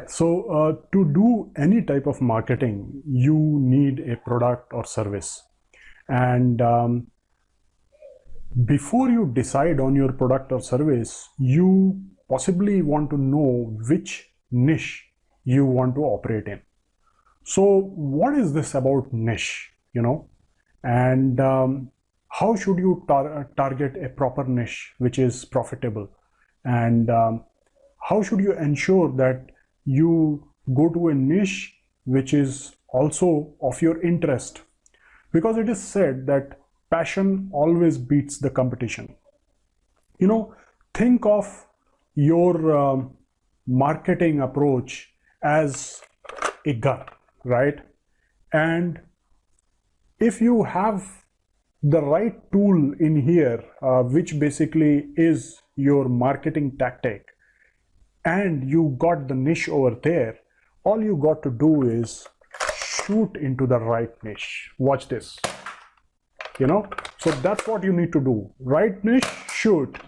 Right. So to do any type of marketing, you need a product or service. And before you decide on your product or service, you possibly want to know which niche you want to operate in. So what is this about niche, and how should you target a proper niche which is profitable, and how should you ensure that you go to a niche which is also of your interest? Because it is said that passion always beats the competition. Think of your marketing approach as a gun, right? And if you have the right tool in here, which basically is your marketing tactic, and you got the niche over there, all you got to do is shoot into the right niche. Watch this. So that's what you need to do. Right niche, shoot.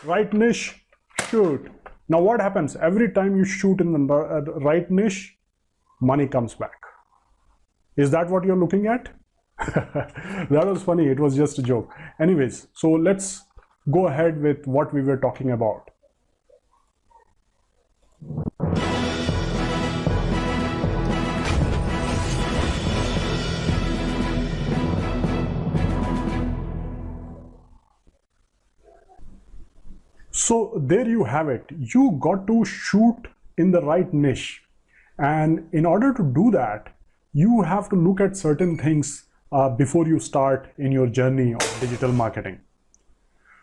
Right niche, shoot. Now what happens? Every time you shoot in the right niche, money comes back. Is that what you're looking at? That was funny. It was just a joke. Anyways, so let's go ahead with what we were talking about. So there you have it. You got to shoot in the right niche. And in order to do that, you have to look at certain things before you start in your journey of digital marketing.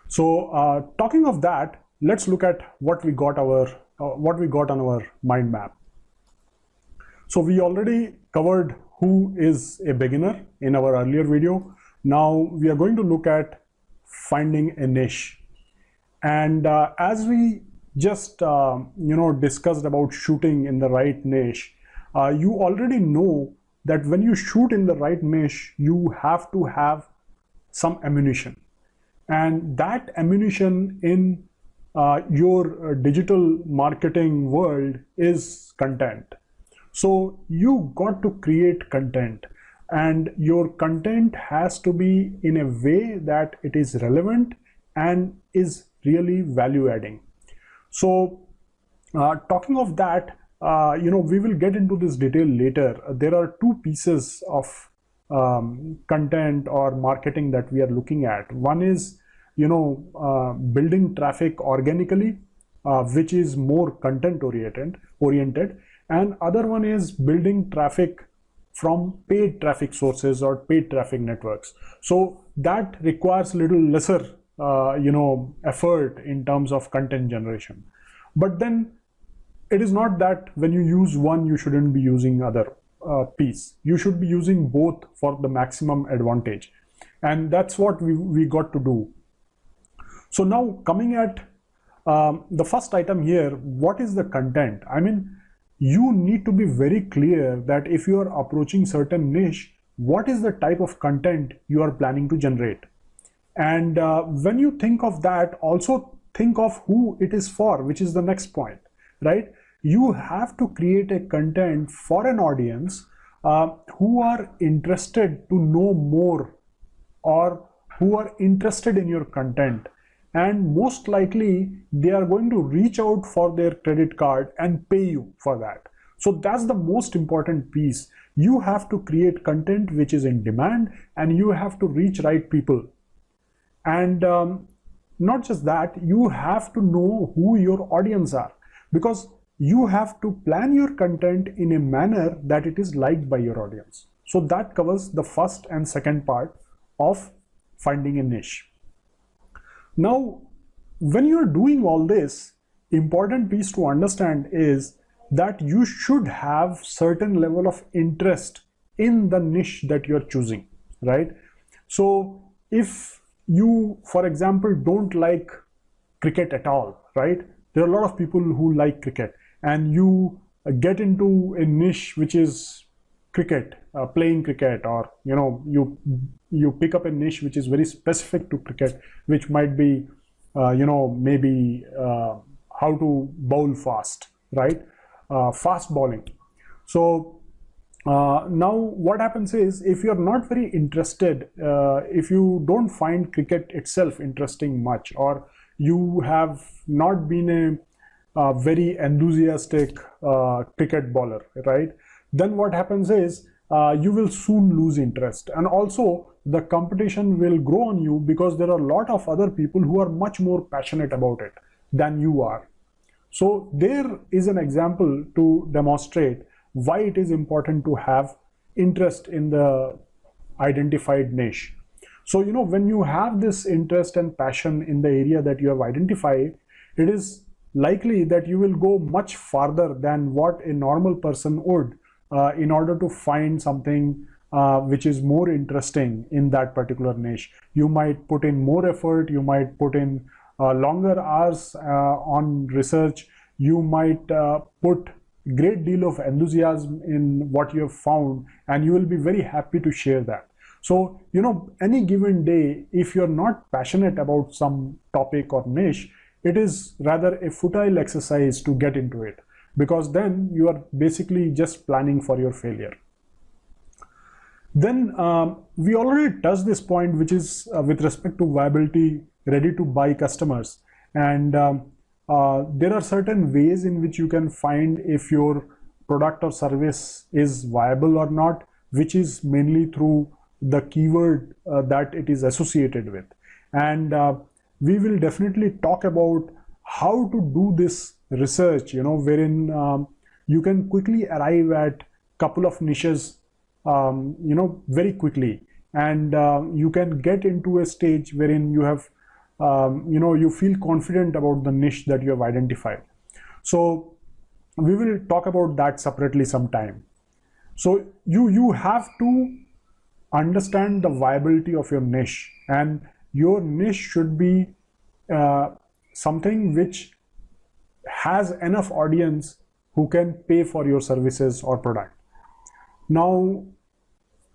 So talking of that, let's look at what we got on our mind map. So we already covered who is a beginner in our earlier video. Now we are going to look at finding a niche. And as we just discussed about shooting in the right niche, you already know that when you shoot in the right niche, you have to have some ammunition, and that ammunition in your digital marketing world is content. So you got to create content, and your content has to be in a way that it is relevant and is really value adding. So talking of that, we will get into this detail later. There are two pieces of content or marketing that we are looking at. One is building traffic organically, which is more content oriented, and other one is building traffic from paid traffic sources or paid traffic networks. So that requires little lesser effort in terms of content generation. But then it is not that when you use one, you shouldn't be using other piece. You should be using both for the maximum advantage. And that's what we got to do. So now coming at the first item here, what is the content? I mean, you need to be very clear that if you are approaching certain niche, what is the type of content you are planning to generate? And when you think of that, also think of who it is for, which is the next point, right? You have to create a content for an audience who are interested to know more, or who are interested in your content. And most likely they are going to reach out for their credit card and pay you for that. So that's the most important piece. You have to create content which is in demand, and you have to reach right people. And not just that, you have to know who your audience are, because you have to plan your content in a manner that it is liked by your audience. So that covers the first and second part of finding a niche. Now, when you're doing all this, important piece to understand is that you should have certain level of interest in the niche that you're choosing, right? So if you, for example, don't like cricket at all, right? There are a lot of people who like cricket, and you get into a niche which is cricket, playing cricket, or you pick up a niche which is very specific to cricket, which might be maybe how to bowl fast, right? fast bowling. So now what happens is, if you're not very interested, if you don't find cricket itself interesting much, or you have not been a very enthusiastic cricket bowler, right, then what happens is you will soon lose interest, and also the competition will grow on you, because there are a lot of other people who are much more passionate about it than you are. So there is an example to demonstrate why it is important to have interest in the identified niche. So, you know, when you have this interest and passion in the area that you have identified, it is likely that you will go much farther than what a normal person would in order to find something which is more interesting in that particular niche. You might put in more effort, you might put in longer hours on research, you might put great deal of enthusiasm in what you have found, and you will be very happy to share that. So, you know, any given day, if you're not passionate about some topic or niche, it is rather a futile exercise to get into it, because then you are basically just planning for your failure. Then we already touched this point, which is with respect to viability, ready to buy customers. And there are certain ways in which you can find if your product or service is viable or not, which is mainly through the keyword that it is associated with. And we will definitely talk about how to do this research, you know, wherein you can quickly arrive at couple of niches, you know, very quickly, and you can get into a stage wherein you have you know, you feel confident about the niche that you have identified. So we will talk about that separately sometime. So you have to understand the viability of your niche, and your niche should be something which has enough audience who can pay for your services or product. Now,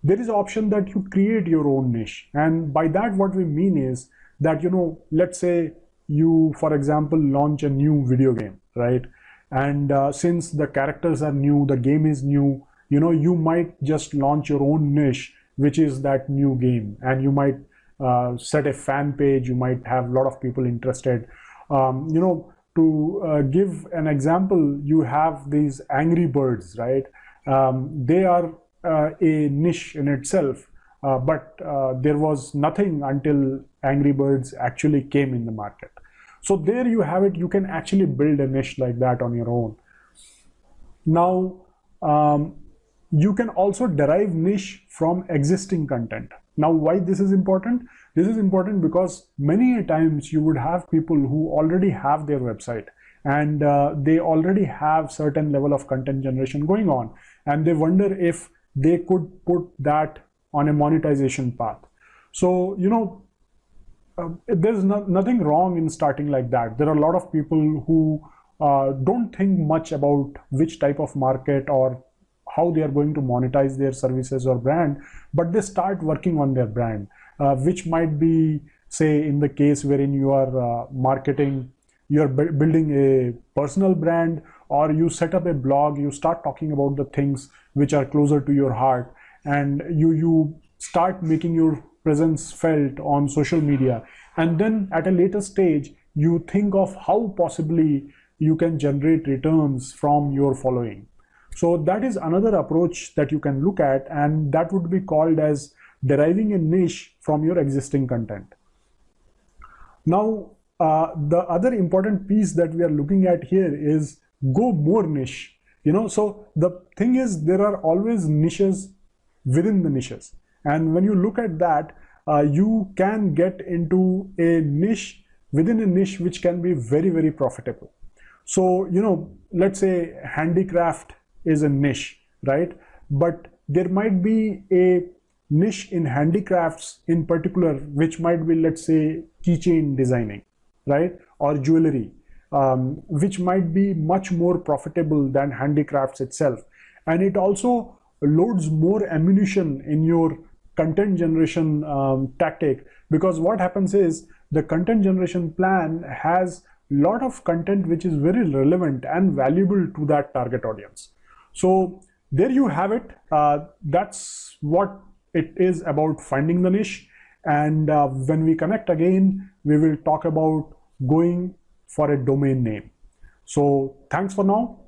there is an option that you create your own niche, and by that what we mean is that, you know, let's say you, for example, launch a new video game, right? And since the characters are new, the game is new, you know, you might just launch your own niche, which is that new game, and you might set a fan page, you might have a lot of people interested. You know, to give an example, you have these Angry Birds, right? They are a niche in itself, but there was nothing until Angry Birds actually came in the market. So there you have it, you can actually build a niche like that on your own. Now, you can also derive niche from existing content. Now, why this is important? This is important because many times you would have people who already have their website, and they already have certain level of content generation going on, and they wonder if they could put that on a monetization path. So, you know, there's nothing wrong in starting like that. There are a lot of people who don't think much about which type of market or how they are going to monetize their services or brand, but they start working on their brand, which might be, say, in the case wherein you are marketing, you're building a personal brand, or you set up a blog, you start talking about the things which are closer to your heart, and you start making your presence felt on social media. And then at a later stage, you think of how possibly you can generate returns from your following. So that is another approach that you can look at, and that would be called as deriving a niche from your existing content. Now, the other important piece that we are looking at here is go more niche. You know, so the thing is, there are always niches within the niches, and when you look at that, you can get into a niche within a niche which can be very, very profitable. So, you know, let's say handicraft is a niche, right? But there might be a niche in handicrafts in particular, which might be, let's say, keychain designing, right? Or jewelry, which might be much more profitable than handicrafts itself. And it also loads more ammunition in your content generation tactic, because what happens is the content generation plan has lot of content which is very relevant and valuable to that target audience. So there you have it. That's what it is about finding the niche. And when we connect again, we will talk about going for a domain name. So thanks for now.